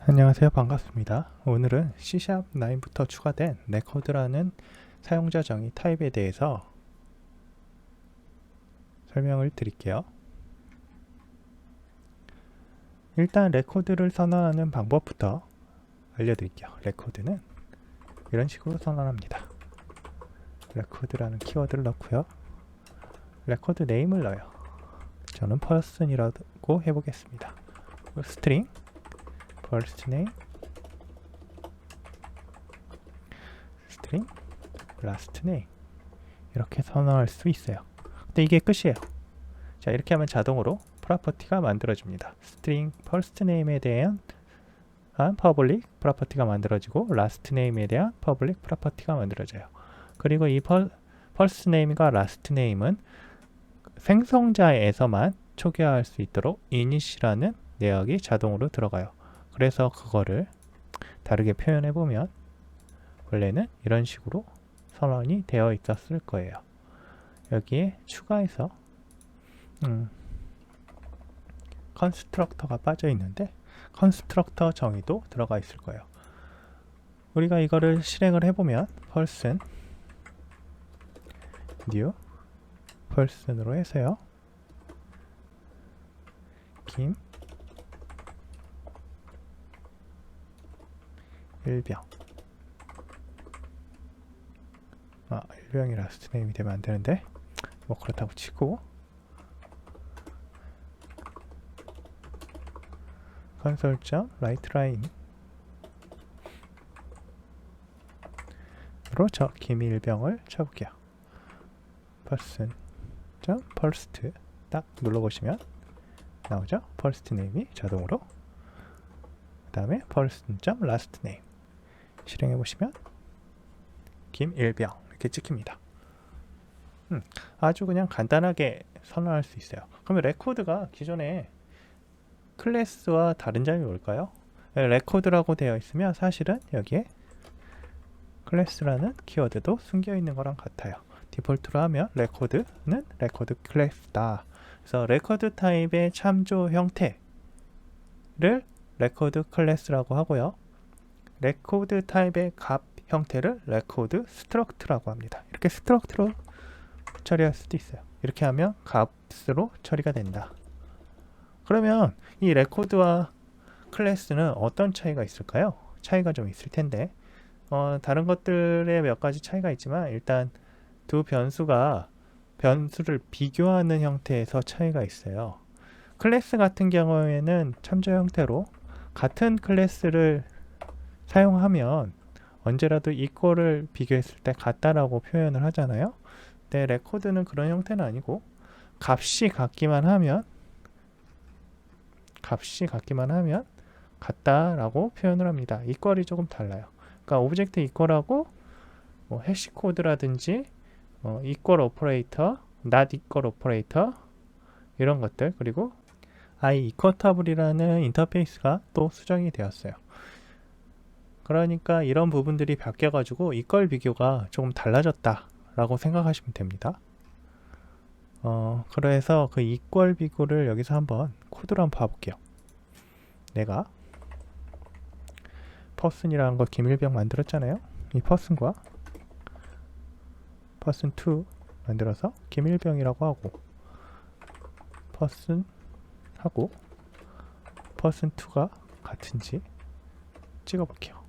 안녕하세요. 반갑습니다. 오늘은 C#9부터 추가된 레코드라는 사용자 정의 타입에 대해서 설명을 드릴게요. 일단 레코드를 선언하는 방법부터 알려드릴게요. 레코드는 이런 식으로 선언합니다. 레코드라는 키워드를 넣고요. 레코드 네임을 넣어요. 저는 person이라고 해보겠습니다. 스트링 first name string last name 이렇게 선언할 수 있어요. 근데 이게 끝이에요. 자, 이렇게 하면 자동으로 프로퍼티가 만들어집니다. string first name에 대한 public 프로퍼티가 만들어지고 last name에 대한 public 프로퍼티가 만들어져요. 그리고 이 first name과 last name은 생성자에서만 초기화할 수 있도록 init이라는 내역이 자동으로 들어가요. 그래서 그거를 다르게 표현해 보면 원래는 이런 식으로 선언이 되어 있었을 거예요. 여기에 추가해서 컨스트럭터가 빠져 있는데 컨스트럭터 정의도 들어가 있을 거예요. 우리가 이거를 실행을 해보면 person new person으로 해서요. 김 일병 일병이 라스트 네임이 되면 안 되는데 뭐 그렇다고 치고 console.writeLine 으로 저 김일병을 쳐볼게요. person.first 딱 눌러보시면 나오죠? first name이 자동으로. 그 다음에 person.last name 실행해보시면 김일병 이렇게 찍힙니다. 아주 그냥 간단하게 선언할 수 있어요. 그러면 레코드가 기존에 클래스와 다른 점이 뭘까요? 레코드라고 되어 있으면 사실은 여기에 클래스라는 키워드도 숨겨 있는 거랑 같아요. 디폴트로 하면 레코드는 레코드 클래스다. 그래서 레코드 타입의 참조 형태를 레코드 클래스라고 하고요. 레코드 타입의 값 형태를 레코드 스트럭트라고 합니다. 이렇게 스트럭트로 처리할 수도 있어요. 이렇게 하면 값으로 처리가 된다. 그러면 이 레코드와 클래스는 어떤 차이가 있을까요? 차이가 좀 있을 텐데 다른 것들에 몇 가지 차이가 있지만 일단 두 변수가 변수를 비교하는 형태에서 차이가 있어요. 클래스 같은 경우에는 참조 형태로 같은 클래스를 사용하면 언제라도 이꼴을 비교했을 때 같다라고 표현을 하잖아요. 근데 레코드는 그런 형태는 아니고 값이 같기만 하면 같다라고 표현을 합니다. 이퀄이 조금 달라요. 그러니까 오브젝트 이퀄하고 뭐 해시 코드라든지 이퀄 오퍼레이터, not 이퀄 오퍼레이터 이런 것들, 그리고 iEquatable이라는 인터페이스가 또 수정이 되었어요. 그러니까 이런 부분들이 바뀌어가지고 이퀄 비교가 조금 달라졌다라고 생각하시면 됩니다. 그래서 그 이퀄 비교를 여기서 한번 코드로 한번 봐볼게요. 내가 person이라는 거 김일병 만들었잖아요. 이 person과 person2 만들어서 김일병이라고 하고 person 하고 person2가 같은지 찍어볼게요.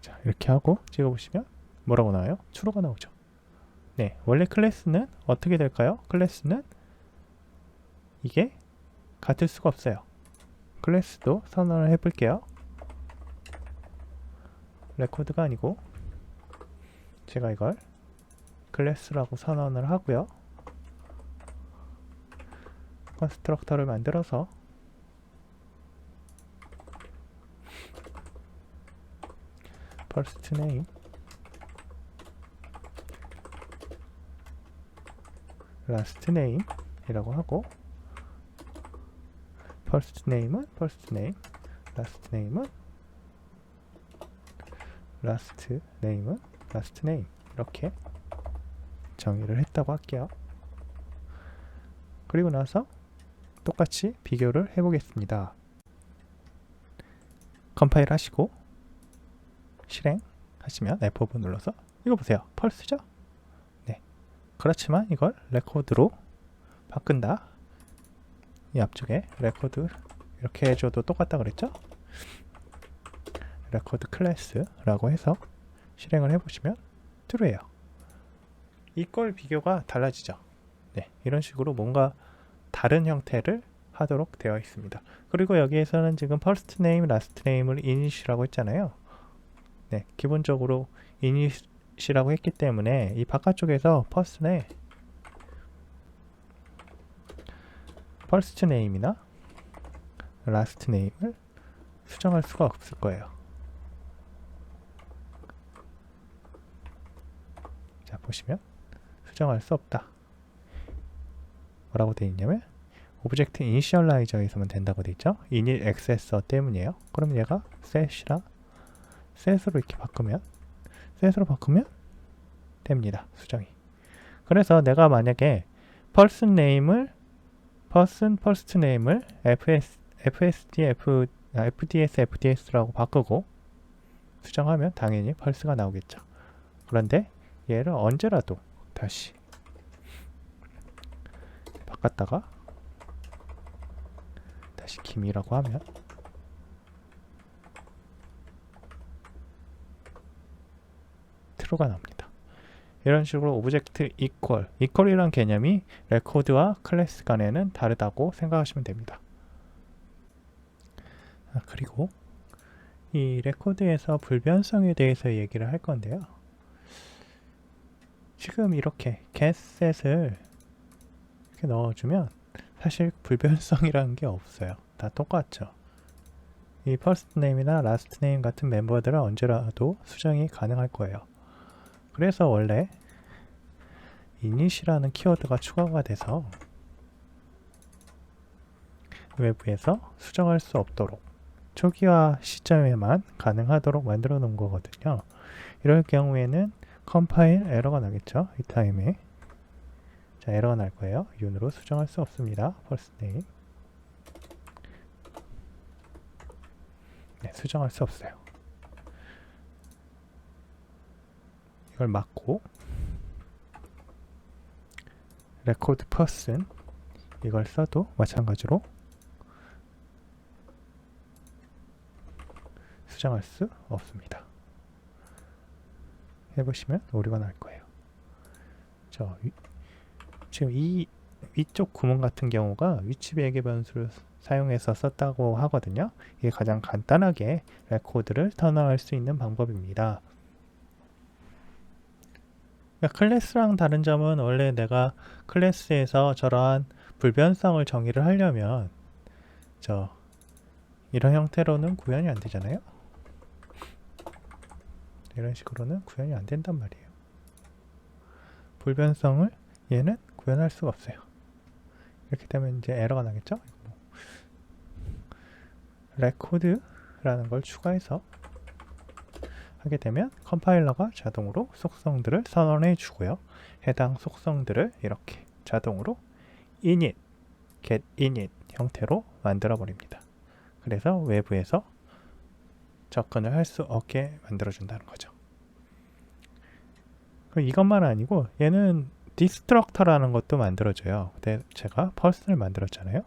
자, 이렇게 하고 찍어보시면 뭐라고 나와요? true가 나오죠. 네, 원래 클래스는 어떻게 될까요? 클래스는 이게 같을 수가 없어요. 클래스도 선언을 해볼게요. 레코드가 아니고 제가 이걸 클래스라고 선언을 하고요. 컨스트럭터를 만들어서 first name last name 이라고 하고 first name은 first name, last name은 last name은 last name 이렇게 정의를 했다고 할게요. 그리고 나서 똑같이 비교를 해보겠습니다. 컴파일 하시고 실행하시면 F5 눌러서 이거 보세요. 펄스죠? 네. 그렇지만 이걸 레코드로 바꾼다. 이 앞쪽에 레코드 이렇게 해줘도 똑같다 그랬죠? 레코드 클래스라고 해서 실행을 해보시면 true예요. 이걸 비교가 달라지죠. 네, 이런 식으로 뭔가 다른 형태를 하도록 되어 있습니다. 그리고 여기에서는 지금 first name, last name을 init이라고 했잖아요. 네, 기본적으로 init이라고 했기 때문에 이 바깥쪽에서 first name이나 last name을 수정할 수가 없을 거예요. 자, 보시면 수정할 수 없다. 뭐라고 되어 있냐면 오브젝트 이니셜라이저에서만 된다고 되어 있죠. init 액세서 때문이에요. 그럼 얘가 set이라 set으로 이렇게 바꾸면 됩니다. 수정이. 그래서 내가 만약에 first name을 FDS라고 바꾸고 수정하면 당연히 펄스가 나오겠죠. 그런데 얘를 언제라도 다시 바꿨다가 다시 김이라고 하면 true가 나옵니다. 이런 식으로 오브젝트 이퀄이란 개념이 레코드와 클래스 간에는 다르다고 생각하시면 됩니다. 그리고 이 레코드에서 불변성에 대해서 얘기를 할 건데요. 지금 이렇게 getset을 이렇게 넣어주면 사실 불변성이라는 게 없어요. 다 똑같죠. 이 first name이나 last name 같은 멤버들은 언제라도 수정이 가능할 거예요. 그래서 원래 init이라는 키워드가 추가가 돼서 외부에서 수정할 수 없도록 초기화 시점에만 가능하도록 만들어 놓은 거거든요. 이럴 경우에는 컴파일 에러가 나겠죠. 이 타임에 자, 에러가 날 거예요. 윤으로 수정할 수 없습니다. first name 네, 수정할 수 없어요. 이걸 막고 record person 이걸 써도 마찬가지로 수정할 수 없습니다. 해보시면 오류가 날 거예요. 지금 이 위쪽 구문 같은 경우가 위치 배개 변수를 사용해서 썼다고 하거든요. 이게 가장 간단하게 레코드를 턴어할 수 있는 방법입니다. 클래스랑 다른 점은 원래 내가 클래스에서 저러한 불변성을 정의를 하려면 이런 형태로는 구현이 안 되잖아요. 이런 식으로는 구현이 안 된단 말이에요. 불변성을 얘는 구현할 수가 없어요. 이렇게 되면 이제 에러가 나겠죠. 레코드라는 걸 추가해서 하게 되면 컴파일러가 자동으로 속성들을 선언해 주고요. 해당 속성들을 이렇게 자동으로 init, get init 형태로 만들어 버립니다. 그래서 외부에서 접근을 할 수 없게 만들어 준다는 거죠. 이것만 아니고 얘는 디스트럭터라는 것도 만들어줘요. 근데 제가 펄슨을 만들었잖아요.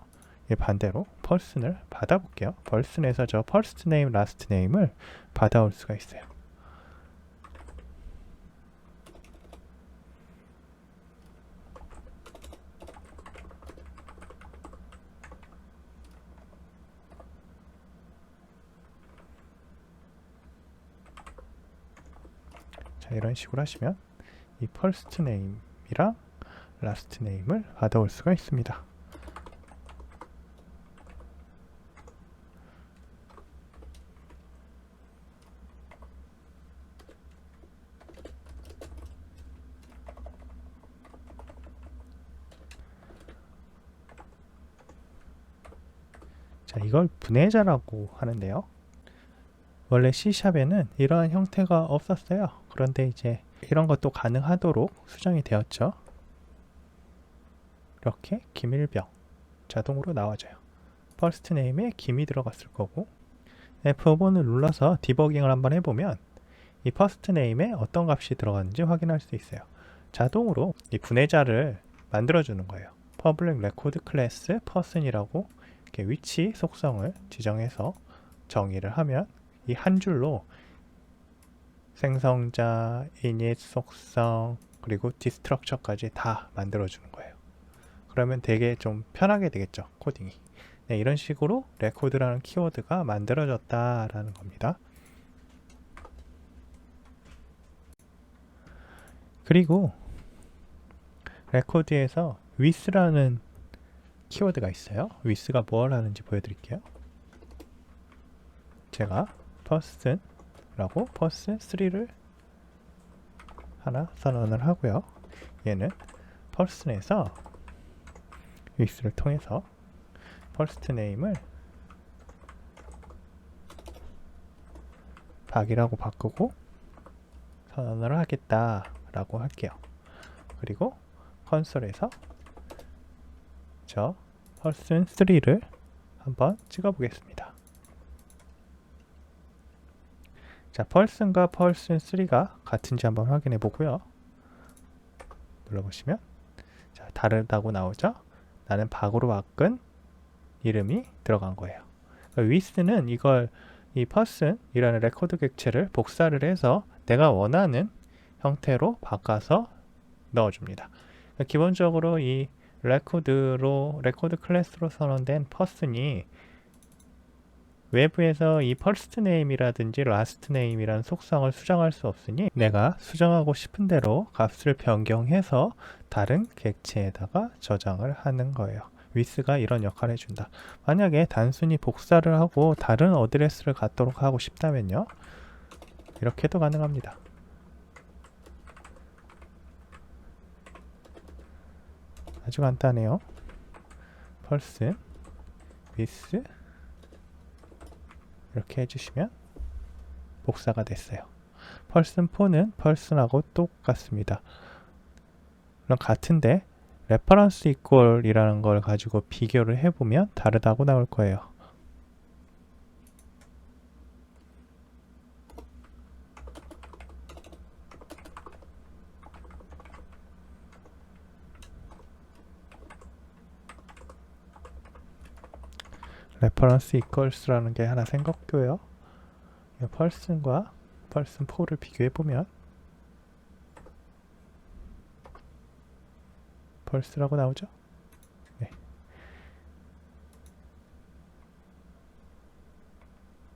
반대로 펄슨을 받아볼게요. 펄슨에서 저 first name, last name을 받아올 수가 있어요. 자, 이런 식으로 하시면 이 first name이랑 last name을 받아올 수가 있습니다. 자, 이걸 분해자라고 하는데요. 원래 C샵에는 이러한 형태가 없었어요. 그런데 이제 이런 것도 가능하도록 수정이 되었죠. 이렇게 기밀병 자동으로 나와줘요. 퍼스트 네임에 김이 들어갔을 거고, F5번을 눌러서 디버깅을 한번 해보면 이 퍼스트 네임에 어떤 값이 들어갔는지 확인할 수 있어요. 자동으로 이 분해자를 만들어주는 거예요. Public Record Class Person이라고 이렇게 위치 속성을 지정해서 정의를 하면 이 한 줄로 생성자, init 속성, 그리고 디스트럭처까지 다 만들어주는 거예요. 그러면 되게 좀 편하게 되겠죠, 코딩이. 네, 이런 식으로 레코드라는 키워드가 만들어졌다라는 겁니다. 그리고 레코드에서 with라는 키워드가 있어요. with가 뭘 하는지 보여드릴게요. 제가 person라고 person3를 하나 선언을 하고요. 얘는 person에서 with를 통해서 first name을 박이라고 바꾸고 선언을 하겠다라고 할게요. 그리고 컨솔에서 저 person3를 한번 찍어 보겠습니다. 자, person과 person3가 같은지 한번 확인해 보고요. 눌러보시면 자, 다르다고 나오죠? 나는 박으로 바꾼 이름이 들어간 거예요. with는 이걸 이 person이라는 레코드 객체를 복사를 해서 내가 원하는 형태로 바꿔서 넣어줍니다. 기본적으로 이 레코드 클래스로 선언된 person이 외부에서 이 first name이라든지 last name이라는 속성을 수정할 수 없으니 내가 수정하고 싶은 대로 값을 변경해서 다른 객체에다가 저장을 하는 거예요. with가 이런 역할을 해준다. 만약에 단순히 복사를 하고 다른 어드레스를 갖도록 하고 싶다면요, 이렇게도 가능합니다. 아주 간단해요. person with 이렇게 해주시면 복사가 됐어요. person4는 person하고 똑같습니다. 그럼 같은데 reference equal이라는 걸 가지고 비교를 해보면 다르다고 나올 거예요. reference equals라는 게 하나 생겼고요. person과 person4를 비교해보면 person라고 나오죠? 네.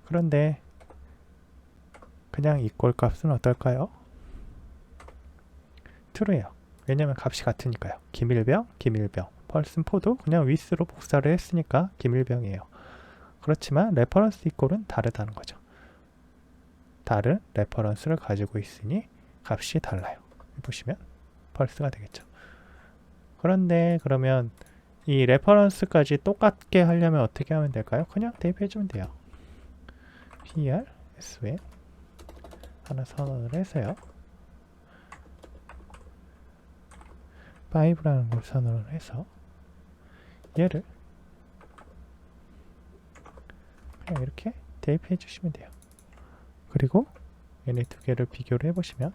그런데 그냥 equal 값은 어떨까요? true예요. 왜냐면 값이 같으니까요. 기밀병, person4도 그냥 with로 복사를 했으니까 기밀병이에요. 그렇지만 reference equal은 다르다는 거죠. 다른 레퍼런스를 가지고 있으니 값이 달라요. 보시면 false가 되겠죠. 그런데 그러면 이 레퍼런스까지 똑같게 하려면 어떻게 하면 될까요? 그냥 대입해주면 돼요. PR, SN 하나 선언을 해서요. 5라는 걸 선언을 해서 얘를 그냥 이렇게 대입해 주시면 돼요. 그리고 얘네 두 개를 비교를 해보시면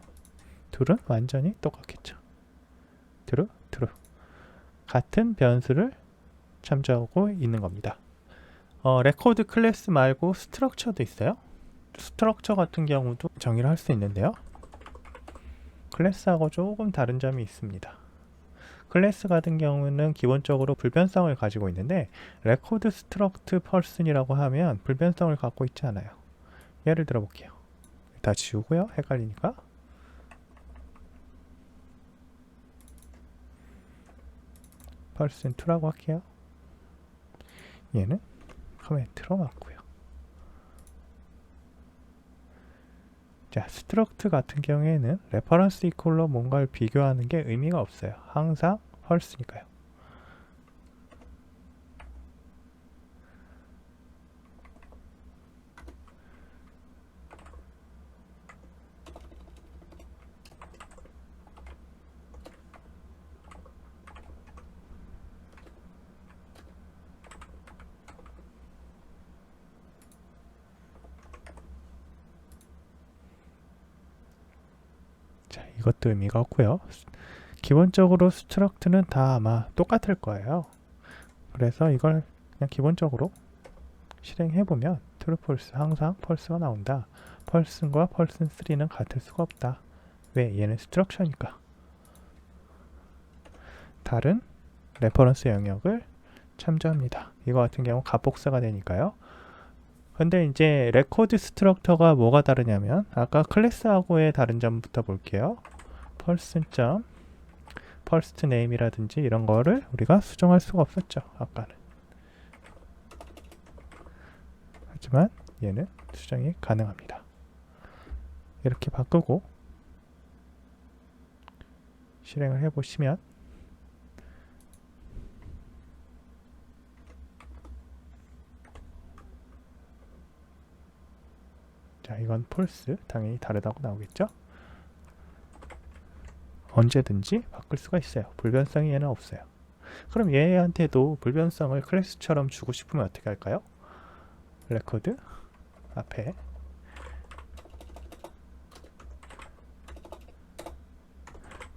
둘은 완전히 똑같겠죠. true, true. 같은 변수를 참조하고 있는 겁니다. 레코드 클래스 말고 스트럭처도 있어요. 스트럭처 같은 경우도 정의를 할 수 있는데요. 클래스하고 조금 다른 점이 있습니다. 클래스 같은 경우는 기본적으로 불변성을 가지고 있는데 레코드 스트럭트 person이라고 하면 불변성을 갖고 있지 않아요. 예를 들어 볼게요. 다 지우고요. 헷갈리니까. person2라고 할게요. 얘는 커멘트로 맞고요. 자, 스트럭트 같은 경우에는 레퍼런스 이퀄로 뭔가를 비교하는 게 의미가 없어요. 항상 false니까요. 자, 이것도 의미가 없고요. 기본적으로 스트럭트는 다 아마 똑같을 거예요. 그래서 이걸 그냥 기본적으로 실행해보면 true, false 항상 false가 나온다. 펄슨과 펄슨3는 같을 수가 없다. 왜? 얘는 스트럭처니까. 다른 레퍼런스 영역을 참조합니다. 이거 같은 경우 값복사가 되니까요. 근데 이제 레코드 스트럭터가 뭐가 다르냐면 아까 클래스하고의 다른 점부터 볼게요. 펄슨 퍼스트 네임이라든지 이런 거를 우리가 수정할 수가 없었죠. 아까는. 하지만 얘는 수정이 가능합니다. 이렇게 바꾸고 실행을 해보시면 자, 이건 false, 당연히 다르다고 나오겠죠? 언제든지 바꿀 수가 있어요. 불변성이 얘는 없어요. 그럼 얘한테도 불변성을 클래스처럼 주고 싶으면 어떻게 할까요? 레코드 앞에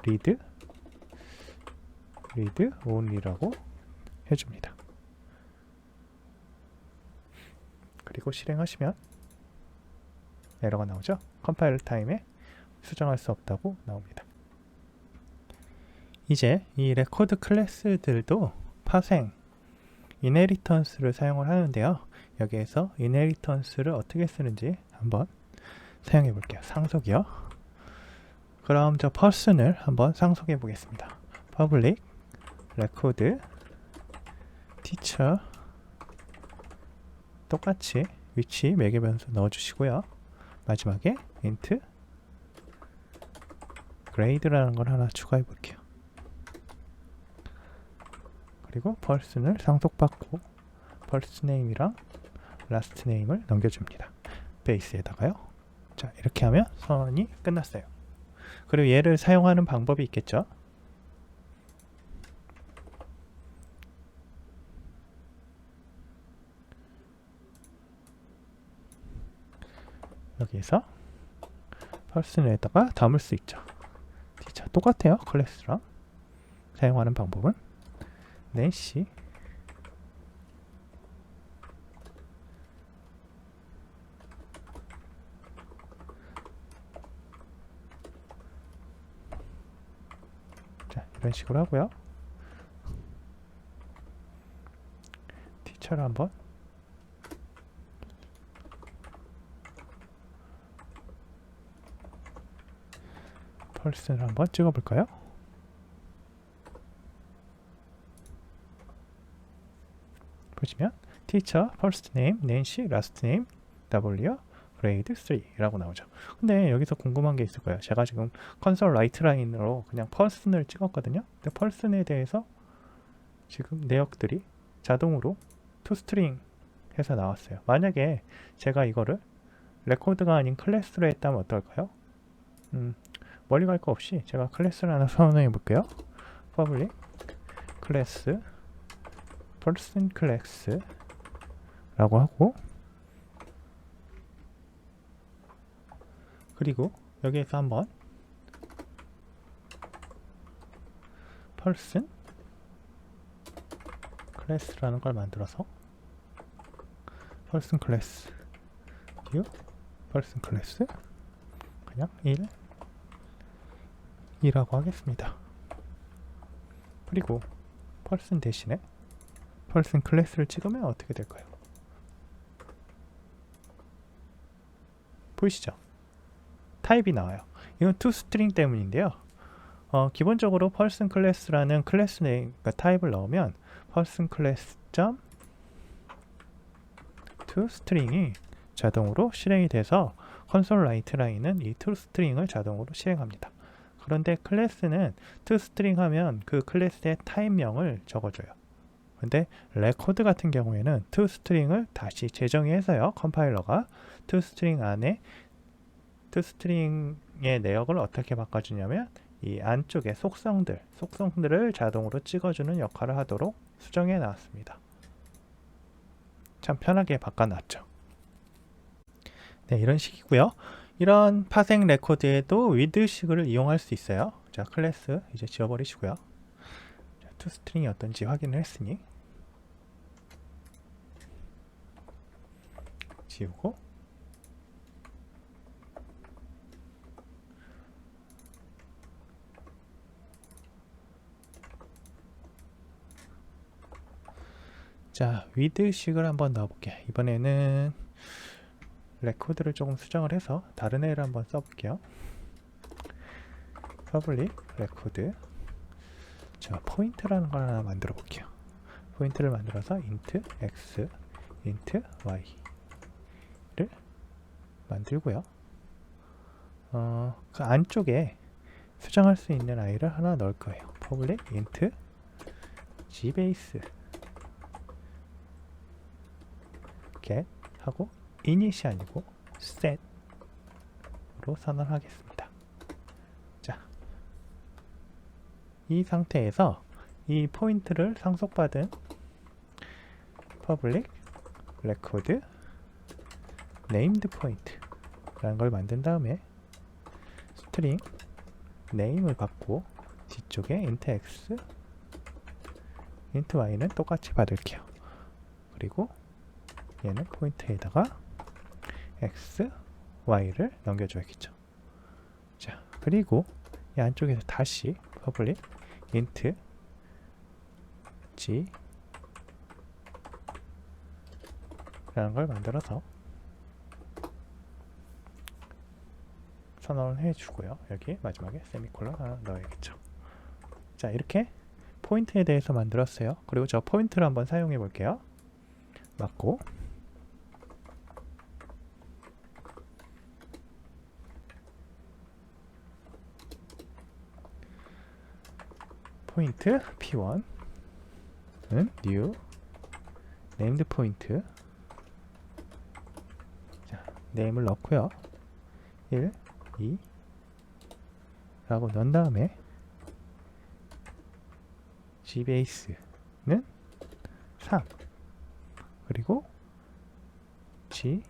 read only라고 해줍니다. 그리고 실행하시면 에러가 나오죠. 컴파일 타임에 수정할 수 없다고 나옵니다. 이제 이 레코드 클래스들도 파생, inheritance를 사용을 하는데요. 여기에서 inheritance를 어떻게 쓰는지 한번 사용해 볼게요. 상속이요. 그럼 저 person을 한번 상속해 보겠습니다. public record teacher 똑같이 위치 매개 변수 넣어주시고요. 마지막에 int grade라는 걸 하나 추가해 볼게요. 그리고 person을 상속받고 first name이랑 last name을 넘겨줍니다. 베이스에다가요. 자, 이렇게 하면 선언이 끝났어요. 그리고 얘를 사용하는 방법이 있겠죠. 여기에서 person에다가 담을 수 있죠. 자, 똑같아요. 클래스랑 사용하는 방법은 nancy 자, 이런 식으로 하고요. 티처를 한번 펄슨을 한번 찍어볼까요? 보시면 teacher, first name, nancy, last name, w, grade 3라고 나오죠. 근데 여기서 궁금한 게 있을 거예요. 제가 지금 컨솔 라이트 라인으로 그냥 person을 찍었거든요. 근데 person에 대해서 지금 내역들이 자동으로 toString 해서 나왔어요. 만약에 제가 이거를 레코드가 아닌 클래스로 했다면 어떨까요? 멀리 갈 거 없이 제가 클래스를 하나 선언해 볼게요. public class person class 라고 하고 그리고 여기에서 한번 person class라는 걸 만들어서 person class view person class 그냥 1이라고 하겠습니다. 그리고 person 대신에 person 클래스를 찍으면 어떻게 될까요? 보이시죠? 타입이 나와요. 이건 toString 때문인데요. 기본적으로 person 클래스라는 클래스 네임, 그러니까 타입을 넣으면 person class toString이 자동으로 실행이 돼서 컨솔 라이트 라인은 이 toString을 자동으로 실행합니다. 그런데 클래스는 toString 하면 그 클래스의 타입명을 적어줘요. 근데 레코드 같은 경우에는 toString을 다시 재정의해서요. 컴파일러가 toString 안에 toString의 내역을 어떻게 바꿔주냐면 이 안쪽에 속성들을 자동으로 찍어주는 역할을 하도록 수정해 놨습니다. 참 편하게 바꿔놨죠. 네, 이런 식이고요. 이런 파생 레코드에도 위드식을 이용할 수 있어요. 자, 클래스 이제 지워버리시고요. 자, toString이 어떤지 확인을 했으니 지우고, 자, 위드식을 한번 넣어볼게요. 이번에는 레코드를 조금 수정을 해서 다른 애를 한번 써볼게요. public record. 자, 포인트라는 걸 하나 만들어 볼게요. 포인트를 만들어서 int x, int y를 만들고요. 그 안쪽에 수정할 수 있는 아이를 하나 넣을 거예요. public int gbase get 하고 init이 아니고 set으로 선언하겠습니다. 자, 이 상태에서 이 포인트를 상속받은 public record named point 라는 걸 만든 다음에 string name을 받고 뒤쪽에 int x, int y는 똑같이 받을게요. 그리고 얘는 포인트에다가 x, y를 넘겨줘야겠죠. 자, 그리고 이 안쪽에서 다시 public int g 라는 걸 만들어서 선언을 해주고요. 여기 마지막에 세미콜론 하나 넣어야겠죠. 자, 이렇게 포인트에 대해서 만들었어요. 그리고 저 포인트를 한번 사용해 볼게요. 맞고, 포인트 p1은 new named point. 자, name을 넣고요. 1, 2 라고 넣은 다음에 gbase는 3, 그리고 g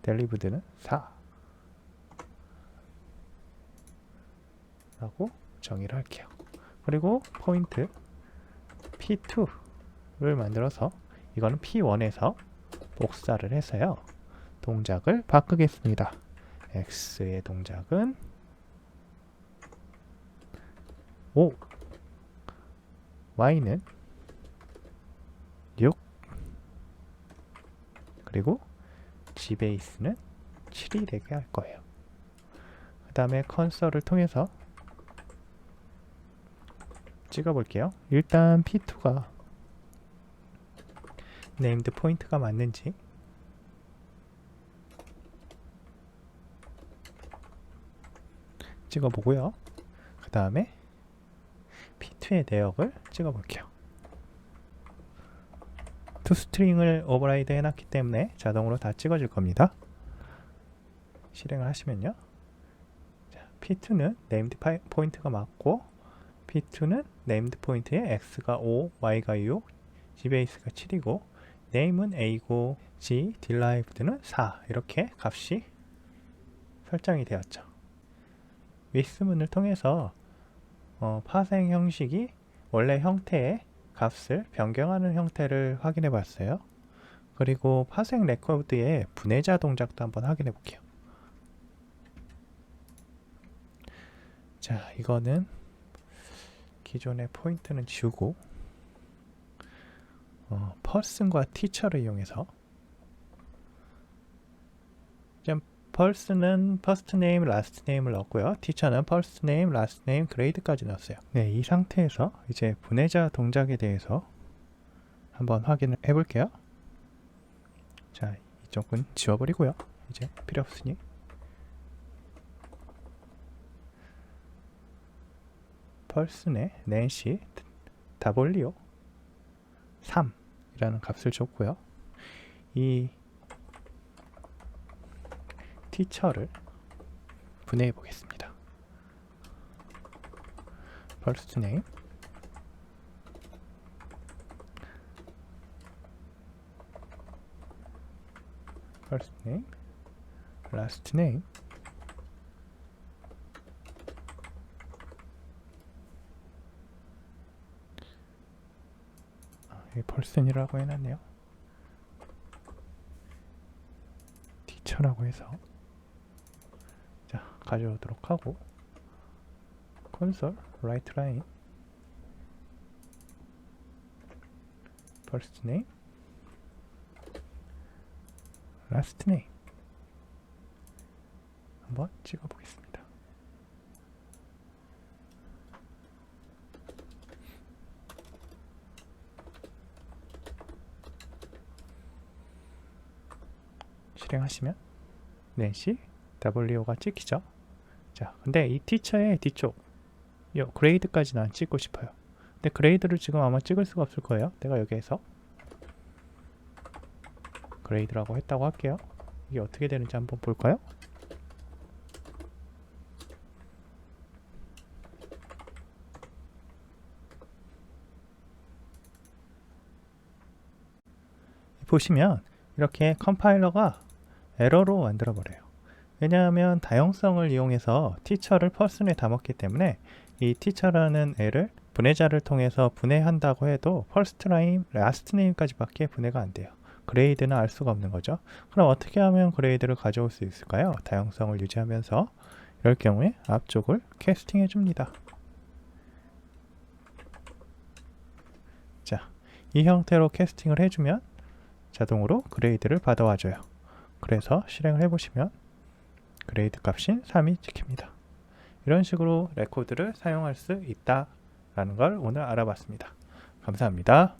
delived는 4 라고 정의를 할게요. 그리고 포인트 p2를 만들어서 이거는 p1에서 복사를 해서요, 동작을 바꾸겠습니다. x의 동작은 5, y는 6, 그리고 gbase는 7이 되게 할 거예요. 그 다음에 컨솔을 통해서 찍어 볼게요. 일단 p2가 named 포인트가 맞는지 찍어 보고요. 그 다음에 p2의 내역을 찍어 볼게요. toString을 오버라이드 해놨기 때문에 자동으로 다 찍어줄 겁니다. 실행을 하시면요, 자, p2는 named 포인트가 맞고, p2는 named 포인트에 x가 5, y가 6, gbase가 7이고, name은 a고, g derived는 4, 이렇게 값이 설정이 되었죠. with문을 통해서 파생 형식이 원래 형태의 값을 변경하는 형태를 확인해 봤어요. 그리고 파생 레코드의 분해자 동작도 한번 확인해 볼게요. 자, 이거는 기존의 포인트는 지우고 person과 teacher를 이용해서, person는 first name, last name을 넣었고요. teacher는 first name, last name, grade까지 넣었어요. 네, 이 상태에서 이제 분해자 동작에 대해서 한번 확인을 해볼게요. 자, 이쪽은 지워버리고요. 이제 필요 없으니 person의 nancy w 3이라는 값을 줬고요. 이 teacher를 분해해 보겠습니다. first name last name person이라고 해놨네요. teacher라고 해서 자 가져오도록 하고 console write line first name last name 한번 찍어 보겠습니다. 실행하시면 낸시 W가 찍히죠. 자, 근데 이 티처의 뒤쪽 요 그레이드까지는 안 찍고 싶어요. 근데 그레이드를 지금 아마 찍을 수가 없을 거예요. 내가 여기에서 그레이드라고 했다고 할게요. 이게 어떻게 되는지 한번 볼까요? 보시면 이렇게 컴파일러가 에러로 만들어 버려요. 왜냐하면 다용성을 이용해서 티처를 퍼슨에 담았기 때문에 이 티처라는 애를 분해자를 통해서 분해한다고 해도 퍼스트 라인, 라스트 네임까지 밖에 분해가 안 돼요. 그레이드는 알 수가 없는 거죠. 그럼 어떻게 하면 그레이드를 가져올 수 있을까요? 다용성을 유지하면서 이럴 경우에 앞쪽을 캐스팅 해줍니다. 자, 이 형태로 캐스팅을 해주면 자동으로 그레이드를 받아와줘요. 그래서 실행을 해보시면 그레이드 값인 3이 찍힙니다. 이런 식으로 레코드를 사용할 수 있다라는 걸 오늘 알아봤습니다. 감사합니다.